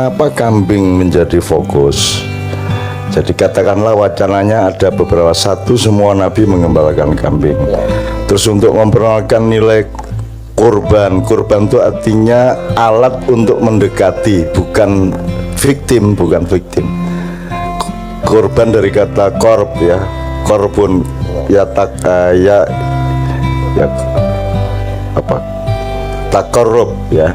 kenapa kambing menjadi fokus? Jadi katakanlah wacananya ada beberapa, satu semua nabi mengembalakan kambing. Terus untuk memperkenalkan nilai korban, korban itu artinya alat untuk mendekati, bukan victim, bukan victim. Korban dari kata korb ya, korbun ya ya apa? Takorub ya.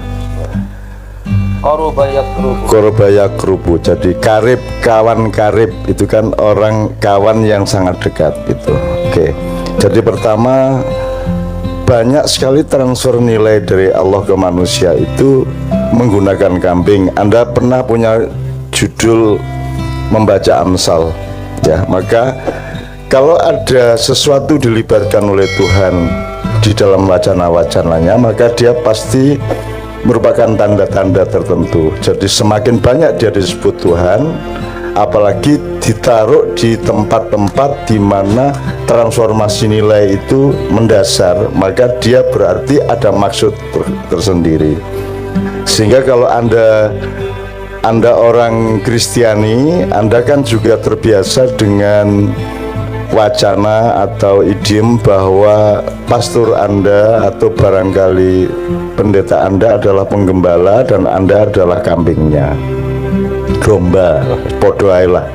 Korobaya kerubu. Jadi karib, kawan karib itu kan orang kawan yang sangat dekat itu. Oke. Jadi pertama, banyak sekali transfer nilai dari Allah ke manusia itu menggunakan kambing. Anda pernah punya judul membaca Amsal ya, maka kalau ada sesuatu dilibatkan oleh Tuhan di dalam wacana-wacananya, maka dia pasti merupakan tanda-tanda tertentu. Jadi semakin banyak dia disebut Tuhan, apalagi ditaruh di tempat-tempat di mana transformasi nilai itu mendasar, maka dia berarti ada maksud tersendiri. Sehingga kalau Anda orang Kristiani, Anda kan juga terbiasa dengan wacana atau idiom bahwa pastor Anda atau barangkali pendeta Anda adalah penggembala dan Anda adalah kambingnya. Domba, podo ae lah.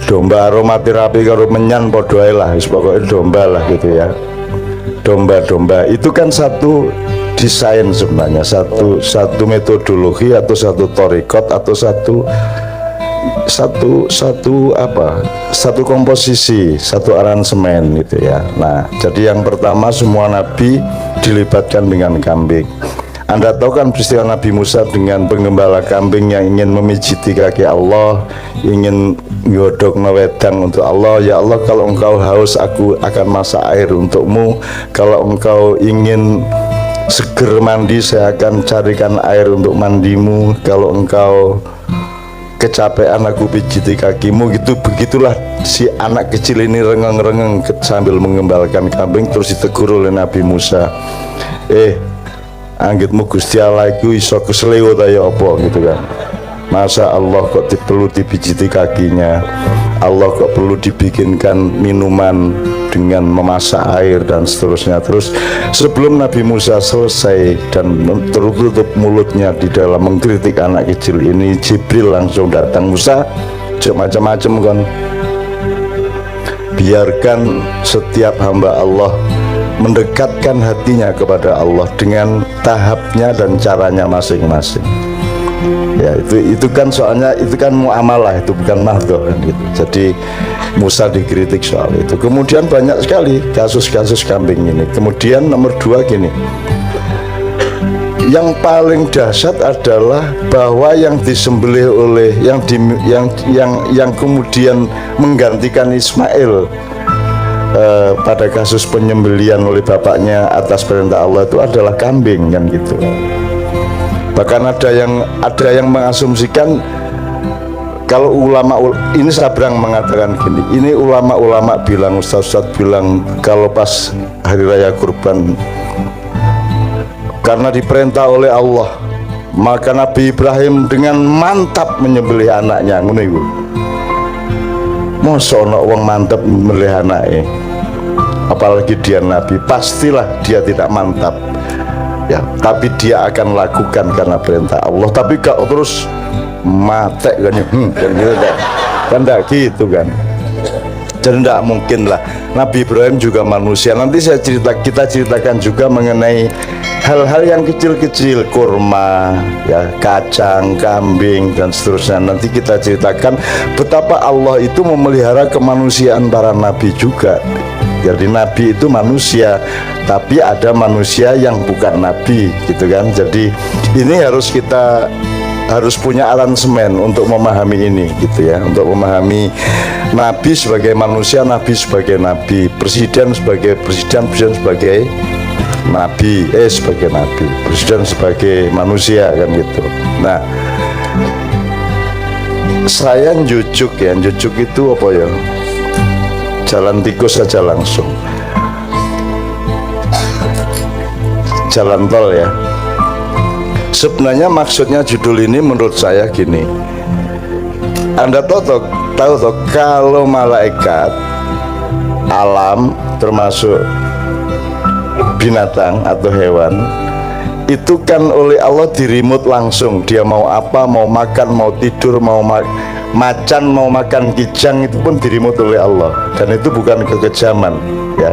Domba aromaterapi karo menyan podo ae lah, pokoknya domba lah gitu ya. Domba-domba itu kan satu desain sebenarnya, satu metodologi atau satu torikot atau satu komposisi, satu aransemen gitu ya. Nah, jadi yang pertama semua nabi dilibatkan dengan kambing. Anda tahu kan peristiwa Nabi Musa dengan penggembala kambing yang ingin memijiti kaki Allah, ingin ngodok wedang untuk Allah. Ya Allah, kalau engkau haus aku akan masak air untukmu, kalau engkau ingin seger mandi saya akan carikan air untuk mandimu, kalau engkau kecapean aku pijiti kakimu gitu. Begitulah si anak kecil ini rengeng-rengeng sambil mengembalkan kambing. Terus ditegur oleh Nabi Musa, anggitmu Gusti Allah iku iso kesleo ta ya apa gitu kan. Masa Allah kok perlu dipijiti kakinya, Allah kok perlu dibikinkan minuman dengan memasak air dan seterusnya. Terus sebelum Nabi Musa selesai dan tertutup mulutnya di dalam mengkritik anak kecil ini, Jibril langsung datang. Musa, macam-macam kan, biarkan setiap hamba Allah mendekatkan hatinya kepada Allah dengan tahapnya dan caranya masing-masing. Ya itu kan soalnya itu kan muamalah, itu bukan mahdoh kan gitu. Jadi Musa dikritik soal itu. Kemudian banyak sekali kasus-kasus kambing ini. Kemudian nomor dua gini, yang paling dahsyat adalah bahwa yang disembelih oleh yang kemudian menggantikan Ismail pada kasus penyembelihan oleh bapaknya atas perintah Allah itu adalah kambing kan gitu. Bahkan ada yang mengasumsikan, kalau ulama ini Sabrang mengatakan gini, ini ulama bilang, ustaz bilang kalau pas hari raya kurban, karena diperintah oleh Allah maka Nabi Ibrahim dengan mantap menyembelih anaknya. Ngono iku. Mosok ana wong mantap menyembelih anake, apalagi dia Nabi, pastilah dia tidak mantap ya, tapi dia akan lakukan karena perintah Allah. Tapi kalau terus mate kan gitu kan enggak gitu kan. Jadi tidak mungkin lah. Nabi Ibrahim juga manusia. Nanti kita ceritakan juga mengenai hal-hal yang kecil-kecil, kurma ya, kacang, kambing dan seterusnya. Nanti kita ceritakan betapa Allah itu memelihara kemanusiaan para nabi juga. Jadi nabi itu manusia, tapi ada manusia yang bukan nabi gitu kan. Jadi ini kita harus punya aransemen untuk memahami ini gitu ya, untuk memahami nabi sebagai manusia, nabi sebagai nabi, presiden sebagai presiden, presiden sebagai nabi, sebagai nabi, presiden sebagai manusia kan gitu. Nah, saya njujuk ya, njujuk itu apa ya, jalan tikus saja langsung, jalan tol ya. Sebenarnya maksudnya judul ini menurut saya gini. Anda tahu toh kalau malaikat, alam termasuk binatang atau hewan itu kan oleh Allah di-remote langsung. Dia mau apa, mau makan, mau tidur, mau macan, mau makan kijang, itu pun di-remote oleh Allah. Dan itu bukan kekejaman, ya.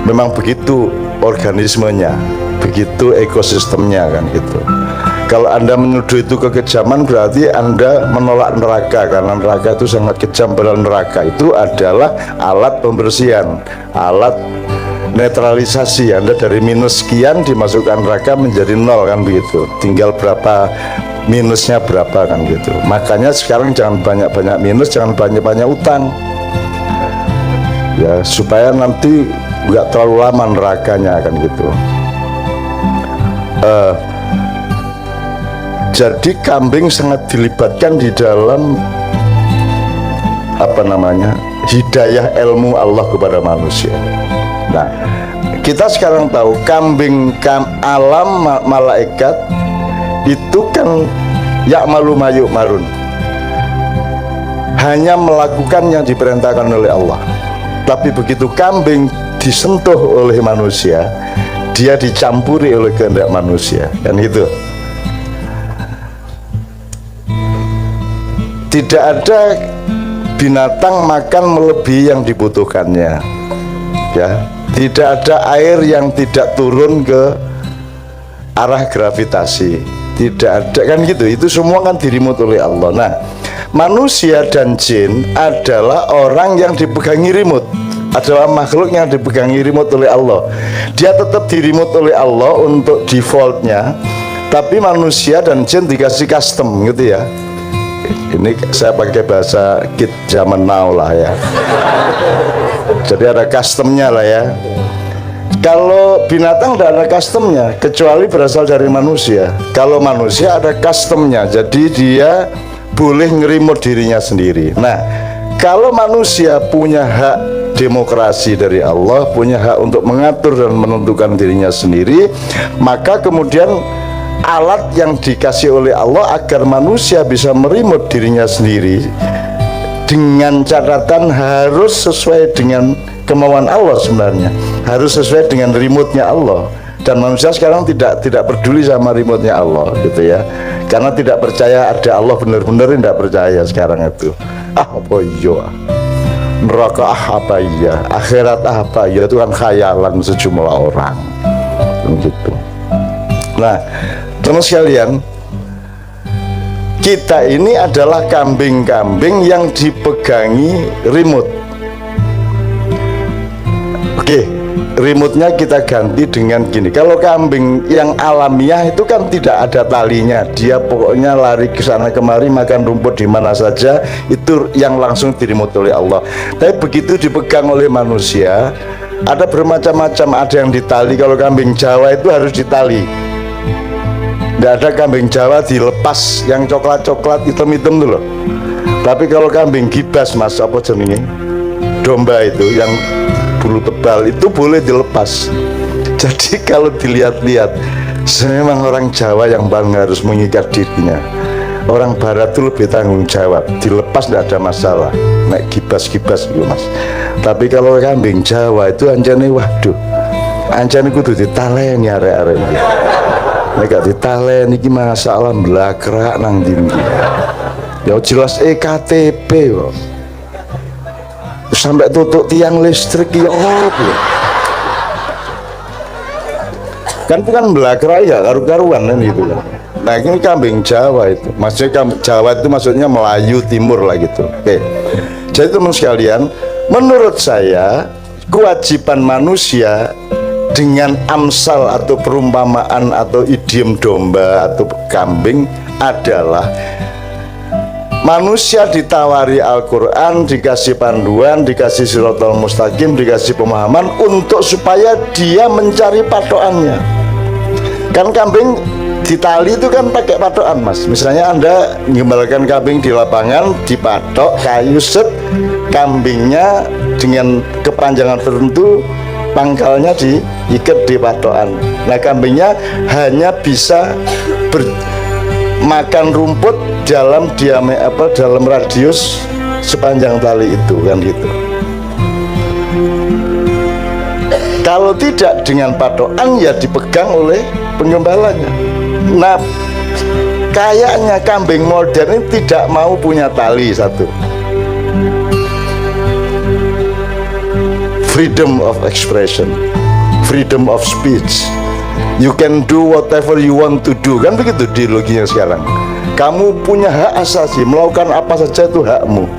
Memang begitu organismenya, begitu ekosistemnya kan gitu. Kalau Anda menuduh itu kekejaman, berarti Anda menolak neraka, karena neraka itu sangat kejam. Padahal neraka itu adalah alat pembersihan, alat netralisasi. Anda dari minus sekian dimasukkan neraka menjadi nol kan begitu, tinggal berapa minusnya berapa kan gitu. Makanya sekarang jangan banyak-banyak minus, jangan banyak-banyak utang ya, supaya nanti nggak terlalu lama nerakanya kan gitu. Jadi kambing sangat dilibatkan di dalam hidayah ilmu Allah kepada manusia. Nah, kita sekarang tahu kambing alam malaikat itu kan ya'malu ma yu'marun, hanya melakukan yang diperintahkan oleh Allah. Tapi begitu kambing disentuh oleh manusia, dia dicampuri oleh kehendak manusia, kan gitu. Tidak ada binatang makan melebihi yang dibutuhkannya, ya. Tidak ada air yang tidak turun ke arah gravitasi, tidak ada kan gitu. Itu semua kan dirimut oleh Allah. Nah, manusia dan jin adalah orang yang dipegangi remote, adalah makhluk yang dipegangi remote oleh Allah. Dia tetap dirimut oleh Allah untuk defaultnya, tapi manusia dan jin dikasih custom gitu ya. Ini saya pakai bahasa kid zaman now lah ya. Jadi ada customnya lah ya. Kalau binatang tidak ada customnya, kecuali berasal dari manusia. Kalau manusia ada customnya, jadi dia boleh ngerimut dirinya sendiri. Nah, kalau manusia punya hak demokrasi dari Allah, punya hak untuk mengatur dan menentukan dirinya sendiri, maka kemudian alat yang dikasih oleh Allah agar manusia bisa merimut dirinya sendiri, dengan catatan harus sesuai dengan kemauan Allah. Sebenarnya harus sesuai dengan remote-nya Allah. Dan manusia sekarang tidak peduli sama remote-nya Allah gitu ya, karena tidak percaya ada Allah, benar-benar tidak percaya sekarang itu. Apa iya neraka, apa iya akhirat, apa iya, itu kan khayalan sejumlah orang gitu. Nah, teman sekalian, kita ini adalah kambing-kambing yang dipegangi remote. Oke, remote-nya kita ganti dengan gini. Kalau kambing yang alamiah itu kan tidak ada talinya, dia pokoknya lari ke sana kemari, makan rumput di mana saja, itu yang langsung diremote oleh Allah. Tapi begitu dipegang oleh manusia, ada bermacam-macam, ada yang ditali. Kalau kambing Jawa itu harus ditali. Tidak ada kambing Jawa dilepas yang coklat-coklat hitam-hitam tuh loh. Tapi kalau kambing gibas, mas, apa jenenge, domba itu yang bulu tebal, itu boleh dilepas. Jadi kalau dilihat-lihat, memang orang Jawa yang paling harus mengikat dirinya. Orang Barat itu lebih tanggung jawab, dilepas tidak ada masalah, naik gibas-gibas gitu mas. Tapi kalau kambing Jawa itu anjane, waduh, anjane kudu ditaleni arek-arek. Nek gak ditalen iki masalah blakrak nang ndi. Ya jelas EKTP kok. Sampai tutup tiang listrik ya opo. Kan bukan blakrak ya, karu-karuan kan gitu kan. Nah, ini kambing Jawa itu. Maksudnya Jawa itu maksudnya Melayu Timur lah gitu. Oke. Jadi teman sekalian, menurut saya kewajiban manusia dengan amsal atau perumpamaan atau idiom domba atau kambing adalah manusia ditawari Al-Quran, dikasih panduan, dikasih siratal mustaqim, dikasih pemahaman untuk supaya dia mencari patokannya. Kan kambing ditali itu kan pakai patokan mas. Misalnya Anda mengembalakan kambing di lapangan, dipatok kayu set, kambingnya dengan kepanjangan tertentu pangkalnya diikat di patokan. Nah, kambingnya hanya bisa makan rumput dalam dalam radius sepanjang tali itu, kan gitu. Kalau tidak dengan patokan ya dipegang oleh penggembalanya. Nah, kayaknya kambing modern ini tidak mau punya tali. Satu, freedom of expression, freedom of speech. You can do whatever you want to do, kan begitu ideologinya sekarang. Kamu punya hak asasi, melakukan apa saja itu hakmu.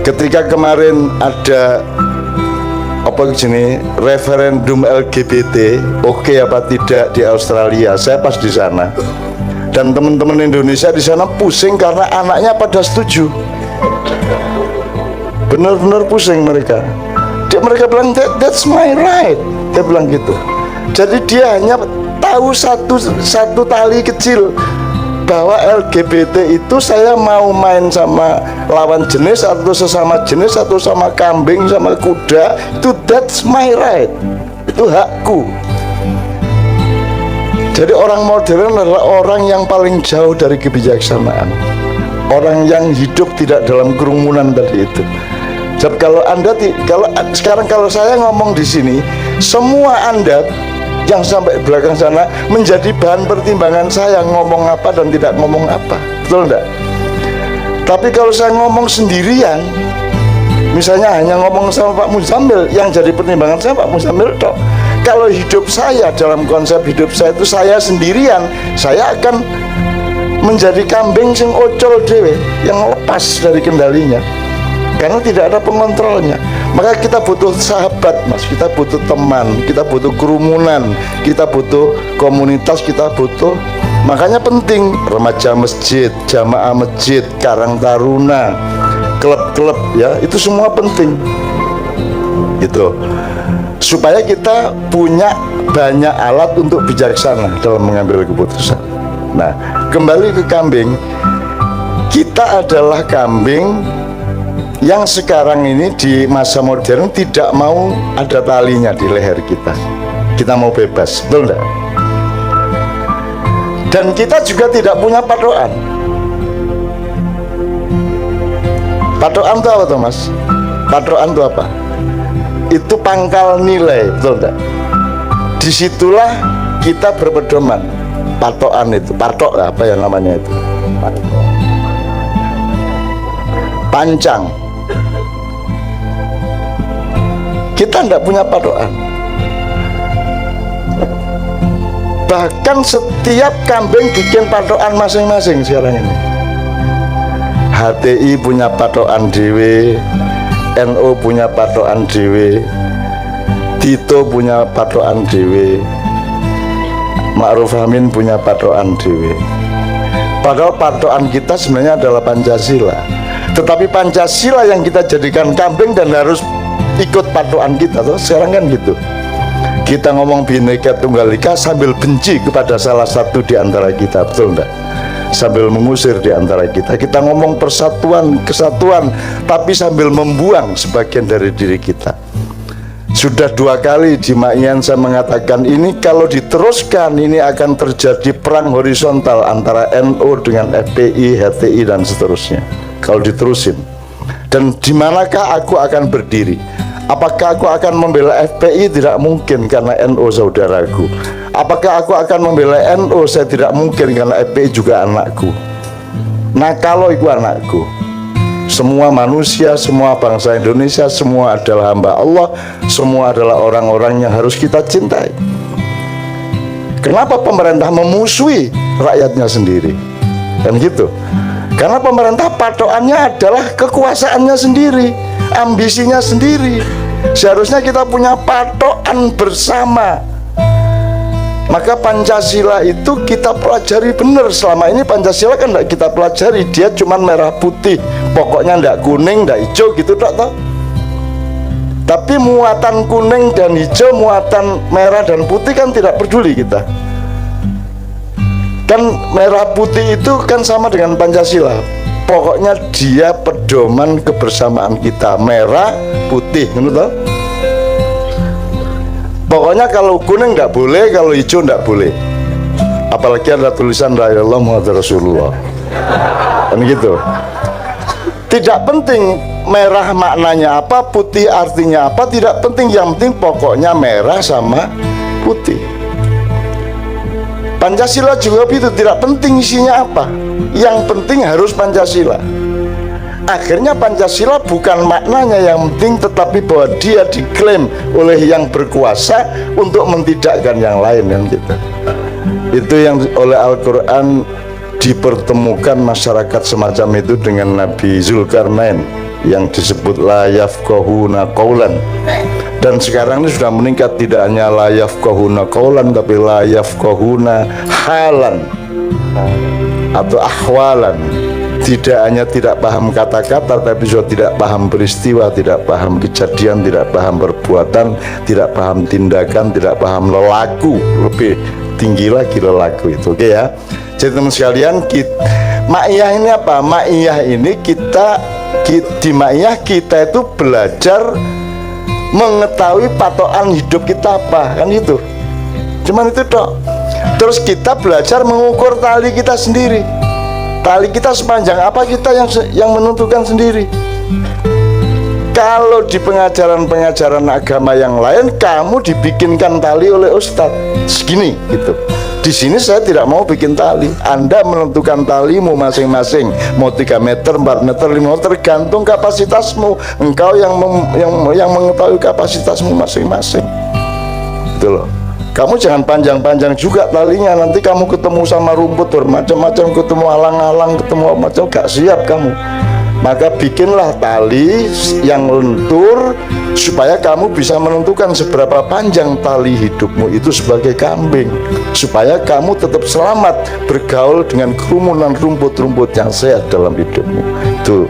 Ketika kemarin ada referendum LGBT, oke apa tidak di Australia, saya pas di sana. Dan teman-teman Indonesia di sana pusing karena anaknya pada setuju. Benar-benar pusing mereka. Mereka bilang that's my right. Dia bilang gitu. Jadi dia hanya tahu satu tali kecil, bahwa LGBT itu saya mau main sama lawan jenis atau sesama jenis atau sama kambing sama kuda, itu that's my right, itu hakku. Jadi orang modern adalah orang yang paling jauh dari kebijaksanaan, orang yang hidup tidak dalam kerumunan tadi itu. Jadi kalau saya ngomong di sini, semua Anda yang sampai belakang sana menjadi bahan pertimbangan saya ngomong apa dan tidak ngomong apa, betul enggak? Tapi kalau saya ngomong sendirian, misalnya hanya ngomong sama Pak Muzamil, yang jadi pertimbangan saya Pak Muzamil toh. Kalau hidup saya, dalam konsep hidup saya itu saya sendirian, saya akan menjadi kambing sing ocol dewe, yang lepas dari kendalinya, karena tidak ada pengontrolnya. Maka kita butuh sahabat, Mas, kita butuh teman, kita butuh kerumunan, kita butuh komunitas, kita butuh. Makanya penting remaja masjid, jamaah masjid, Karang Taruna, klub-klub, ya, itu semua penting gitu, supaya kita punya banyak alat untuk bijaksana dalam mengambil keputusan. Nah, kembali ke kambing, kita adalah kambing yang sekarang ini di masa modern tidak mau ada talinya di leher kita. Kita mau bebas, betul enggak? Dan kita juga tidak punya patokan. Patokan itu apa tuh, Mas? Patokan itu apa? Itu pangkal nilai, betul enggak? Disitulah kita berpedoman. Patokan itu, patok apa ya namanya itu? Pancang. Kita tidak punya patokan. Bahkan setiap kambing bikin patokan masing-masing sekarang ini. HTI punya patokan dewe, NU punya patokan dewe, Tito punya patokan dewe, Ma'ruf Amin punya patokan dewe. Padahal patokan kita sebenarnya adalah Pancasila. Tetapi Pancasila yang kita jadikan kambing dan harus ikut patokan kita tuh sekarang kan gitu. Kita ngomong Bhinneka Tunggal Ika sambil benci kepada salah satu di antara kita, betul enggak? Sambil mengusir di antara kita. Kita ngomong persatuan, kesatuan, tapi sambil membuang sebagian dari diri kita. Sudah 2 kali di Ma'ian saya mengatakan ini kalau diteruskan ini akan terjadi perang horizontal antara NU dengan FPI, HTI dan seterusnya. Kalau diterusin. Dan di manakah aku akan berdiri? Apakah aku akan membela FPI? Tidak mungkin karena NU saudaraku. Apakah aku akan membela NU? Saya tidak mungkin karena FPI juga anakku. Nah, kalau itu anakku, semua manusia, semua bangsa Indonesia, semua adalah hamba Allah, semua adalah orang-orang yang harus kita cintai. Kenapa pemerintah memusuhi rakyatnya sendiri? Kan gitu. Karena pemerintah patokannya adalah kekuasaannya sendiri, ambisinya sendiri. Seharusnya kita punya patokan bersama. Maka Pancasila itu kita pelajari benar. Selama ini Pancasila kan tidak kita pelajari, dia cuma merah putih, pokoknya tidak kuning, tidak hijau gitu toh. Tapi muatan kuning dan hijau, muatan merah dan putih kan tidak peduli kita. Kan merah putih itu kan sama dengan Pancasila. Pokoknya dia pedoman kebersamaan kita, merah putih, gitu toh. Pokoknya kalau kuning nggak boleh, kalau hijau nggak boleh. Apalagi ada tulisan la ilaha illallah Muhammad Rasulullah. Kan gitu. Tidak penting merah maknanya apa, putih artinya apa, tidak penting. Yang penting pokoknya merah sama putih. Pancasila juga itu tidak penting isinya apa, yang penting harus Pancasila. Akhirnya Pancasila bukan maknanya yang penting, tetapi bahwa dia diklaim oleh yang berkuasa untuk mentidakkan yang lain, yang gitu. Itu yang oleh Al-Quran dipertemukan masyarakat semacam itu dengan Nabi Zulkarnain yang disebut la yafqahuna qaulan. Dan sekarang ini sudah meningkat, tidak hanya la yafqahuna qaulan, tapi la yafqahuna halan atau ahwalan. Tidak hanya tidak paham kata-kata, tapi juga tidak paham peristiwa, tidak paham kejadian, tidak paham perbuatan, tidak paham tindakan, tidak paham lelaku. Lebih tinggi lagi lelaku itu. Oke ya. Jadi teman sekalian, ma'iyah ini apa? Ma'iyah ini di ma'iyah kita itu belajar mengetahui patokan hidup kita apa, kan itu. Cuman itu dok. Terus kita belajar mengukur tali kita sendiri. Tali kita sepanjang apa, kita yang menentukan sendiri. Kalau di pengajaran-pengajaran agama yang lain, kamu dibikinkan tali oleh ustadz segini gitu. Di sini saya tidak mau bikin tali. Anda menentukan talimu masing-masing, mau 3 meter, 4 meter, 5 meter, tergantung kapasitasmu. Engkau yang mengetahui kapasitasmu masing-masing. Itu loh. Kamu jangan panjang-panjang juga talinya, nanti kamu ketemu sama rumput bermacam-macam, ketemu alang-alang, ketemu macam, gak siap kamu. Maka bikinlah tali yang lentur supaya kamu bisa menentukan seberapa panjang tali hidupmu itu sebagai kambing, supaya kamu tetap selamat bergaul dengan kerumunan rumput-rumput yang sehat dalam hidupmu. Itu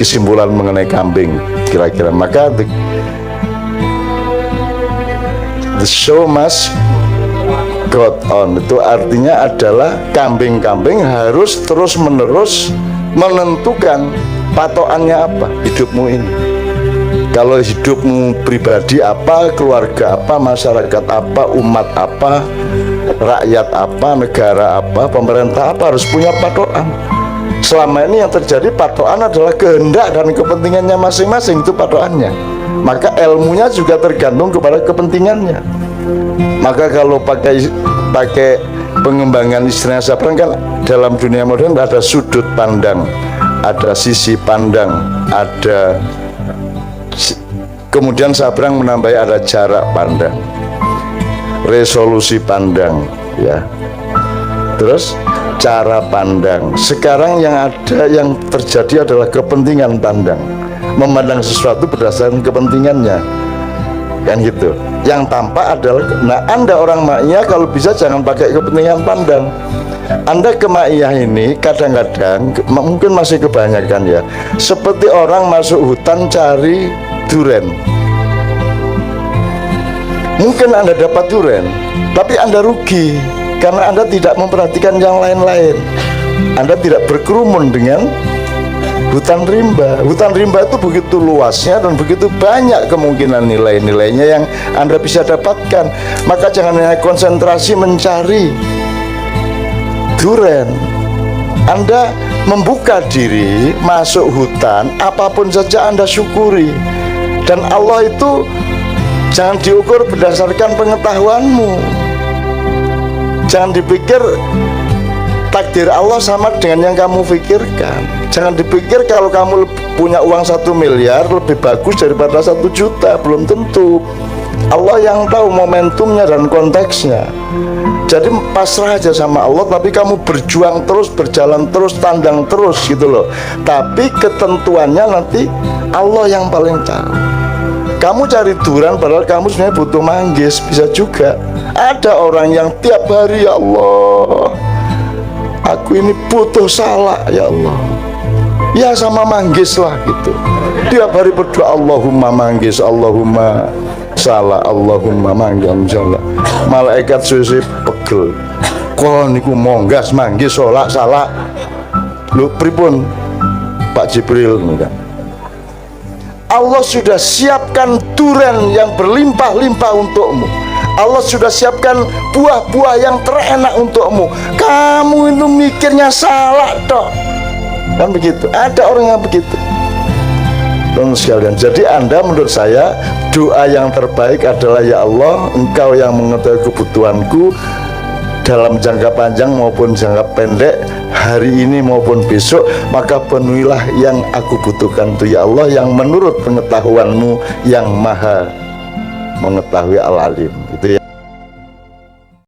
kesimpulan mengenai kambing kira-kira. Maka the show must go on, itu artinya adalah kambing-kambing harus terus-menerus menentukan patokannya apa hidupmu ini. Kalau hidupmu pribadi apa, keluarga apa, masyarakat apa, umat apa, rakyat apa, negara apa, pemerintah apa, harus punya patokan. Selama ini yang terjadi patokan adalah kehendak dan kepentingannya masing-masing, itu patokannya. Maka ilmunya juga tergantung kepada kepentingannya. Maka kalau pakai pengembangan istilah Sabran kan, dalam dunia modern ada sudut pandang, ada sisi pandang, ada kemudian Sabrang menambahi ada jarak pandang, resolusi pandang, ya. Terus cara pandang. Sekarang yang terjadi adalah kepentingan pandang, memandang sesuatu berdasarkan kepentingannya, kan gitu. Yang tampak adalah, nah Anda orang ma'iyah kalau bisa jangan pakai kepentingan pandang. Anda ke ma'iyah ini kadang-kadang mungkin masih kebanyakan ya, seperti orang masuk hutan cari duren. Mungkin Anda dapat duren, tapi Anda rugi karena Anda tidak memperhatikan yang lain-lain. Anda tidak berkerumun dengan hutan rimba. Hutan rimba itu begitu luasnya dan begitu banyak kemungkinan nilai-nilainya yang Anda bisa dapatkan. Maka jangan hanya konsentrasi mencari duren. Anda membuka diri masuk hutan, apapun saja Anda syukuri. Dan Allah itu jangan diukur berdasarkan pengetahuanmu. Jangan dipikir takdir Allah sama dengan yang kamu pikirkan. Jangan dipikir kalau kamu punya uang 1 miliar lebih bagus daripada 1 juta. Belum tentu. Allah yang tahu momentumnya dan konteksnya. Jadi pasrah aja sama Allah, tapi kamu berjuang terus, berjalan terus, tandang terus gitu loh. Tapi ketentuannya nanti Allah yang paling tahu. Kamu cari durian padahal kamu sebenarnya butuh manggis, bisa juga. Ada orang yang tiap hari, ya Allah, aku ini butuh salak, ya Allah, ya sama manggis lah gitu. Tiap hari berdoa, Allahumma manggis, Allahumma salak, Allahumma manggis, insyaallah. Malaikat susi pegel. Kalau niku monggas manggis salak. Lu pripun Pak Jibril enggak? Allah sudah siapkan durian yang berlimpah-limpah untukmu. Allah sudah siapkan buah-buah yang terenak untukmu. Kamu itu mikirnya salah toh. Kan begitu. Ada orang yang begitu. Teman sekalian, jadi Anda menurut saya doa yang terbaik adalah, ya Allah, Engkau yang mengetahui kebutuhanku dalam jangka panjang maupun jangka pendek, hari ini maupun besok, maka penuhilah yang aku butuhkan itu ya Allah, yang menurut pengetahuanmu yang maha mengetahui al-alim. Itu ya.